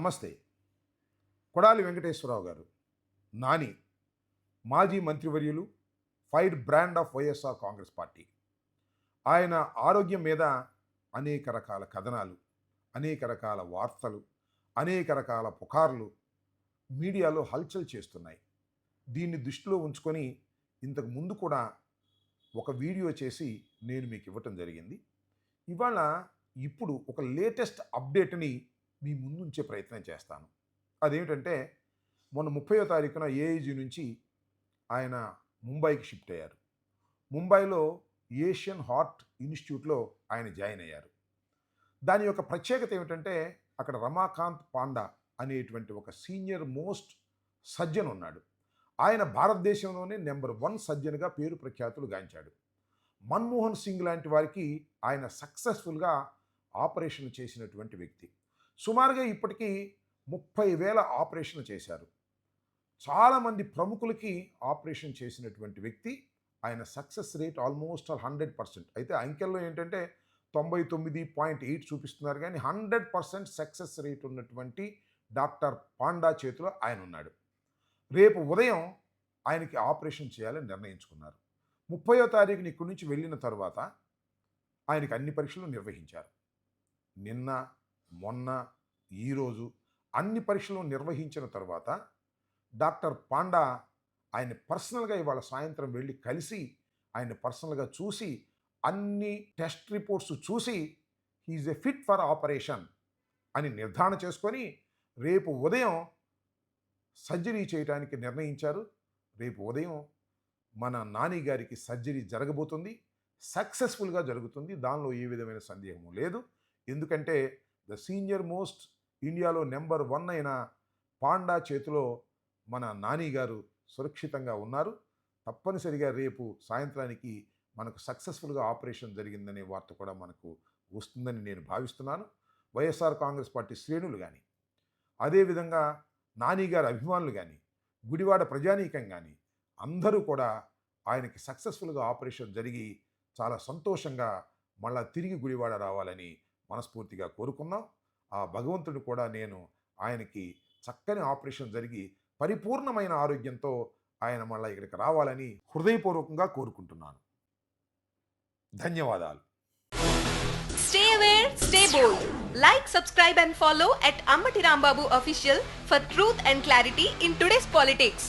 నమస్తే. కొడాలి వెంకటేశ్వరరావు గారు, నాని, మాజీ మంత్రివర్యులు, fire brand of YSR Congress party. ఆయన ఆరోగ్యం మీద అనేక రకాల కథనాలు, అనేక రకాల వార్తలు, అనేక రకాల పుకార్లు మీడియాలో హల్చల్ చేస్తున్నాయి. దీన్ని దృష్టిలో ఉంచుకొని ఇంతకు ముందు కూడా ఒక వీడియో చేసి నేను మీకు ఇవ్వటం జరిగింది. ఇప్పుడు ఒక లేటెస్ట్ అప్డేట్ని మీ ముందు ఉంచే ప్రయత్నం చేస్తాను. అదేమిటంటే, మొన్న 30వ తారీఖున ఏఐజీ నుంచి ఆయన ముంబైకి షిఫ్ట్ అయ్యారు. ముంబైలో ఏషియన్ హార్ట్ ఇన్స్టిట్యూట్లో ఆయన జాయిన్ అయ్యారు. దాని యొక్క ప్రత్యేకత ఏమిటంటే, అక్కడ రమాకాంత్ పాండా అనేటువంటి ఒక సీనియర్ మోస్ట్ సర్జన్ ఉన్నాడు. ఆయన భారతదేశంలోనే నెంబర్ 1 సర్జన్గా పేరు ప్రఖ్యాతులు గాంచాడు. మన్మోహన్ సింగ్ లాంటి వారికి ఆయన సక్సెస్ఫుల్గా ఆపరేషన్ చేసినటువంటి వ్యక్తి. సుమారుగా ఇప్పటికీ 30,000 ఆపరేషన్లు చేశారు. చాలామంది ప్రముఖులకి ఆపరేషన్ చేసినటువంటి వ్యక్తి. ఆయన సక్సెస్ రేట్ ఆల్మోస్ట్ 100%. అయితే అంకెల్లో ఏంటంటే 99.8 చూపిస్తున్నారు, కానీ 100% సక్సెస్ రేట్ ఉన్నటువంటి డాక్టర్ పాండా చేతిలో ఆయన ఉన్నాడు. రేపు ఉదయం ఆయనకి ఆపరేషన్ చేయాలని నిర్ణయించుకున్నారు. 30వ తారీఖున ఇక్కడి నుంచి వెళ్ళిన తర్వాత ఆయనకి అన్ని పరీక్షలు నిర్వహించారు. నిన్న, మొన్న, ఈరోజు అన్ని పరీక్షలు నిర్వహించిన తర్వాత డాక్టర్ పాండా ఆయన పర్సనల్గా ఇవాళ సాయంత్రం వెళ్ళి కలిసి ఆయన పర్సనల్గా చూసి అన్ని టెస్ట్ రిపోర్ట్స్ చూసి he's a fit for operation అని నిర్ధారణ చేసుకొని రేపు ఉదయం సర్జరీ చేయడానికి నిర్ణయించారు. రేపు ఉదయం మన నాని గారికి సర్జరీ జరగబోతుంది. సక్సెస్ఫుల్గా జరుగుతుంది. దానిలో ఏ విధమైన సందేహము లేదు. ఎందుకంటే ద సీనియర్ మోస్ట్ ఇండియాలో నెంబర్ 1 అయిన పాండా చేతిలో మన నాని గారు సురక్షితంగా ఉన్నారు. తప్పనిసరిగా రేపు సాయంత్రానికి మనకు సక్సెస్ఫుల్గా ఆపరేషన్ జరిగిందనే వార్త కూడా మనకు వస్తుందని నేను భావిస్తున్నాను. వైఎస్ఆర్ కాంగ్రెస్ పార్టీ శ్రేణులు కానీ, అదేవిధంగా నాని గారి అభిమానులు కానీ, గుడివాడ ప్రజానీకం కానీ అందరూ కూడా ఆయనకి సక్సెస్ఫుల్గా ఆపరేషన్ జరిగి చాలా సంతోషంగా మళ్ళా తిరిగి గుడివాడ రావాలని మనస్ఫూర్తిగా కోరుకున్నాం. ఆ భగవంతుడు కూడా నేను ఆయనకి చక్కని ఆపరేషన్ జరిగి పరిపూర్ణమైన ఆరోగ్యంతో ఆయన మళ్ళీ ఇక్కడికి రావాలని హృదయపూర్వకంగా కోరుకుంటున్నాను. ధన్యవాదాలు. Stay aware, stay bold. Like, subscribe and follow at Ammati Rambabu Official for truth and clarity in today's politics.